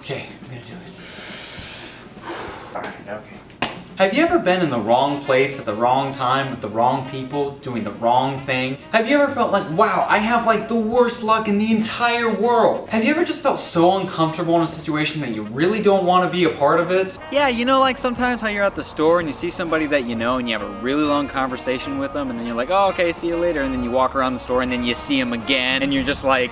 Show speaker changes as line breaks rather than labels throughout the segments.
Okay, I'm gonna do it. Alright, okay. Have you ever been in the wrong place at the wrong time with the wrong people doing the wrong thing? Have you ever felt like, wow, I have like the worst luck in the entire world? Have you ever just felt so uncomfortable in a situation that you really don't want to be a part of it?
Yeah, you know, like sometimes how you're at the store and you see somebody that you know and you have a really long conversation with them and then you're like, oh, okay, see you later, and then you walk around the store and then you see them again and you're just like,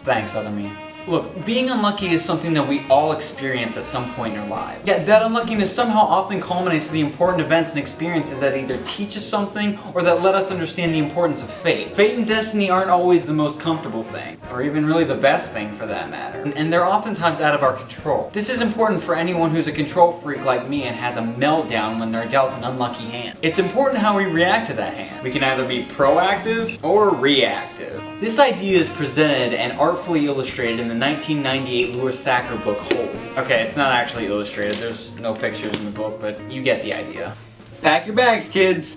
thanks, other me. Look, being unlucky is something that we all experience at some point in our lives. Yet that unluckiness somehow often culminates to the important events and experiences that either teach us something or that let us understand the importance of fate. Fate and destiny aren't always the most comfortable thing, or even really the best thing for that matter. And they're oftentimes out of our control. This is important for anyone who's a control freak like me and has a meltdown when they're dealt an unlucky hand. It's important how we react to that hand. We can either be proactive or reactive. This idea is presented and artfully illustrated in the 1998 Louis Sachar book Holes. Okay, it's not actually illustrated, there's no pictures in the book, but you get the idea. Pack your bags, kids!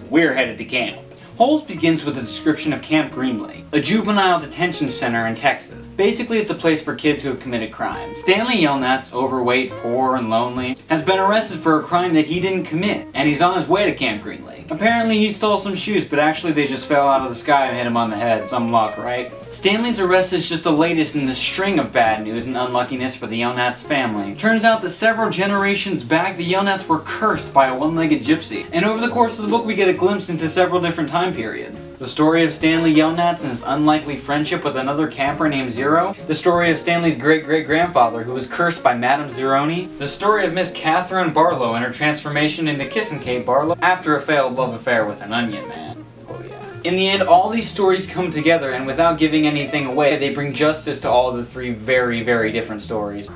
We're headed to camp. Holes begins with a description of Camp Green Lake, a juvenile detention center in Texas. Basically, it's a place for kids who have committed crimes. Stanley Yelnats, overweight, poor, and lonely, has been arrested for a crime that he didn't commit, and he's on his way to Camp Green Lake. Apparently, he stole some shoes, but actually they just fell out of the sky and hit him on the head. Some luck, right? Stanley's arrest is just the latest in the string of bad news and unluckiness for the Yelnats family. Turns out that several generations back, the Yelnats were cursed by a one-legged gypsy, and over the course of the book we get a glimpse into several different time periods. The story of Stanley Yelnats and his unlikely friendship with another camper named Zero. The story of Stanley's great-great-grandfather who was cursed by Madame Zeroni. The story of Miss Catherine Barlow and her transformation into Kissin' Kate Barlow after a failed love affair with an onion man. Oh yeah. In the end, all these stories come together, and without giving anything away, they bring justice to all the three very, very different stories.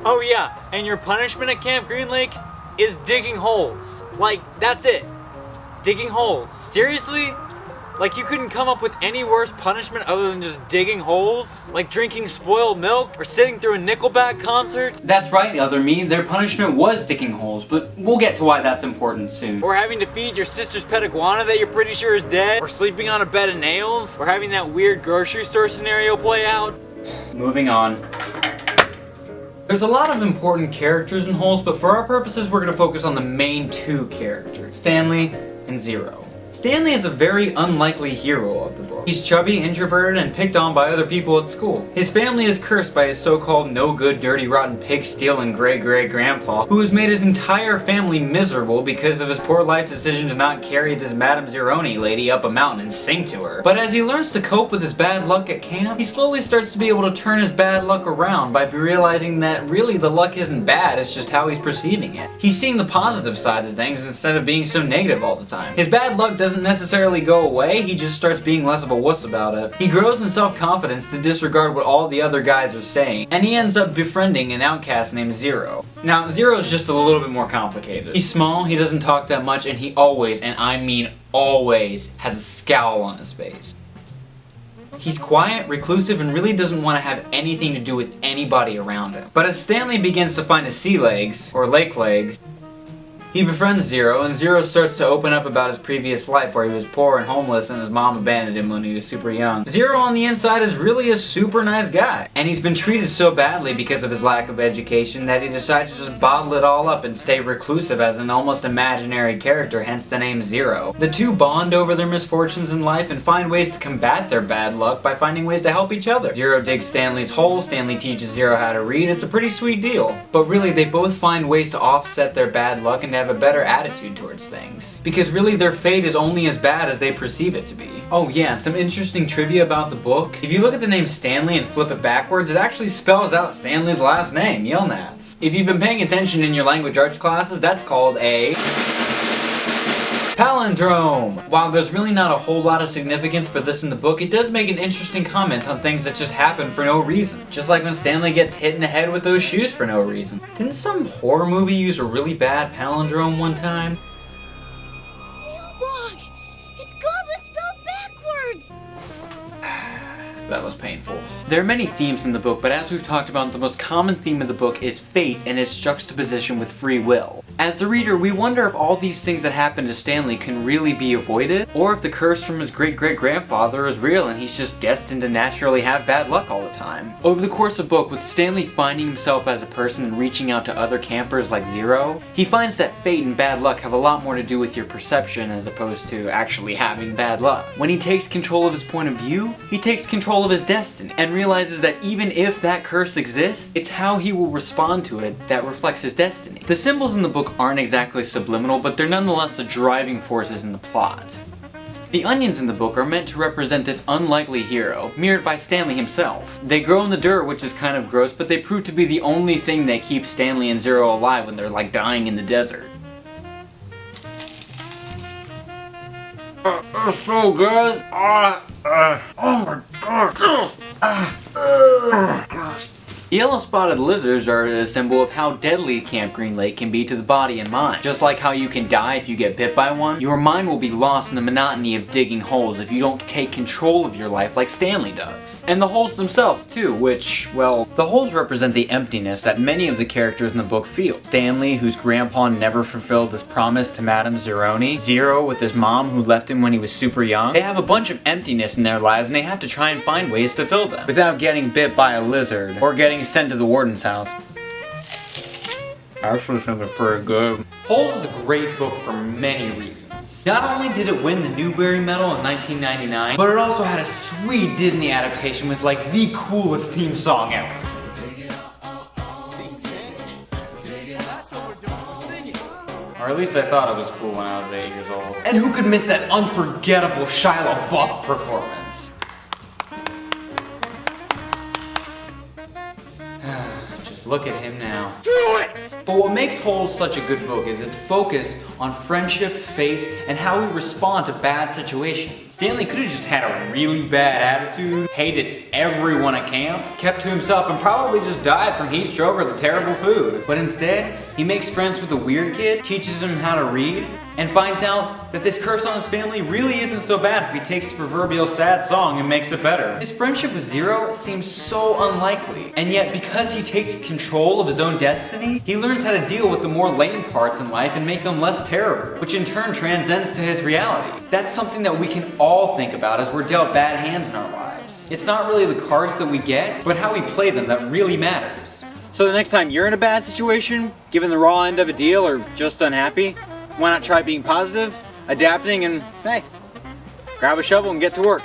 oh yeah, and your punishment at Camp Green Lake is digging holes. Like, that's it. Digging holes. Seriously? Like, you couldn't come up with any worse punishment other than just digging holes? Like drinking spoiled milk or sitting through a Nickelback concert?
That's right, other me. Their punishment was digging holes, but we'll get to why that's important soon.
Or having to feed your sister's pet iguana that you're pretty sure is dead? Or sleeping on a bed of nails? Or having that weird grocery store scenario play out?
Moving on. There's a lot of important characters in Holes, but for our purposes we're going to focus on the main two characters, Stanley and Zero. Stanley is a very unlikely hero of the book. He's chubby, introverted, and picked on by other people at school. His family is cursed by his so-called no-good, dirty, rotten, pig-stealing great-great-grandpa, who has made his entire family miserable because of his poor life decision to not carry this Madame Zeroni lady up a mountain and sing to her. But as he learns to cope with his bad luck at camp, he slowly starts to be able to turn his bad luck around by realizing that really the luck isn't bad, it's just how he's perceiving it. He's seeing the positive sides of things instead of being so negative all the time. His bad luck doesn't necessarily go away, he just starts being less of a wuss about it. He grows in self-confidence to disregard what all the other guys are saying, and he ends up befriending an outcast named Zero. Now, Zero's just a little bit more complicated. He's small, he doesn't talk that much, and he always, and I mean always, has a scowl on his face. He's quiet, reclusive, and really doesn't want to have anything to do with anybody around him. But as Stanley begins to find his sea legs, or lake legs, he befriends Zero, and Zero starts to open up about his previous life where he was poor and homeless and his mom abandoned him when he was super young. Zero on the inside is really a super nice guy, and he's been treated so badly because of his lack of education that he decides to just bottle it all up and stay reclusive as an almost imaginary character, hence the name Zero. The two bond over their misfortunes in life and find ways to combat their bad luck by finding ways to help each other. Zero digs Stanley's hole, Stanley teaches Zero how to read. It's a pretty sweet deal. But really, they both find ways to offset their bad luck and have a better attitude towards things. Because really their fate is only as bad as they perceive it to be. Oh yeah, and some interesting trivia about the book. If you look at the name Stanley and flip it backwards, it actually spells out Stanley's last name, Yelnats. If you've been paying attention in your language arts classes, that's called a palindrome! While there's really not a whole lot of significance for this in the book, it does make an interesting comment on things that just happen for no reason. Just like when Stanley gets hit in the head with those shoes for no reason. Didn't some horror movie use a really bad palindrome one time?
Mailbog! It's Goblin spelled backwards!
That was painful. There are many themes in the book, but as we've talked about, the most common theme of the book is fate and its juxtaposition with free will. As the reader, we wonder if all these things that happened to Stanley can really be avoided, or if the curse from his great-great-grandfather is real and he's just destined to naturally have bad luck all the time. Over the course of the book, with Stanley finding himself as a person and reaching out to other campers like Zero, he finds that fate and bad luck have a lot more to do with your perception as opposed to actually having bad luck. When he takes control of his point of view, he takes control of his destiny, and realizes that even if that curse exists, it's how he will respond to it that reflects his destiny. The symbols in the book aren't exactly subliminal, but they're nonetheless the driving forces in the plot. The onions in the book are meant to represent this unlikely hero, mirrored by Stanley himself. They grow in the dirt, which is kind of gross, but they prove to be the only thing that keeps Stanley and Zero alive when they're like dying in the desert. It's so good! Oh my gosh! Yellow-spotted lizards are a symbol of how deadly Camp Green Lake can be to the body and mind. Just like how you can die if you get bit by one, your mind will be lost in the monotony of digging holes if you don't take control of your life like Stanley does. And the holes themselves too, which, well, the holes represent the emptiness that many of the characters in the book feel. Stanley, whose grandpa never fulfilled his promise to Madame Zeroni. Zero, with his mom who left him when he was super young. They have a bunch of emptiness in their lives and they have to try and find ways to fill them without getting bit by a lizard or getting sent to the warden's house. I actually think it's pretty good. Holes is a great book for many reasons. Not only did it win the Newbery Medal in 1999, but it also had a sweet Disney adaptation with like the coolest theme song ever. Or at least I thought it was cool when I was 8 years old. And who could miss that unforgettable Shia LaBeouf performance? Just look at him now. Do it! But what makes Holes such a good book is its focus on friendship, fate, and how we respond to bad situations. Stanley could have just had a really bad attitude, hated everyone at camp, kept to himself, and probably just died from heat stroke or the terrible food. But instead, he makes friends with a weird kid, teaches him how to read, and finds out that this curse on his family really isn't so bad if he takes the proverbial sad song and makes it better. His friendship with Zero seems so unlikely, and yet because he takes control of his own destiny, he learns how to deal with the more lame parts in life and make them less terrible, which in turn transcends to his reality. That's something that we can all think about as we're dealt bad hands in our lives. It's not really the cards that we get, but how we play them that really matters. So the next time you're in a bad situation, given the raw end of a deal, or just unhappy, why not try being positive, adapting, and hey, grab a shovel and get to work.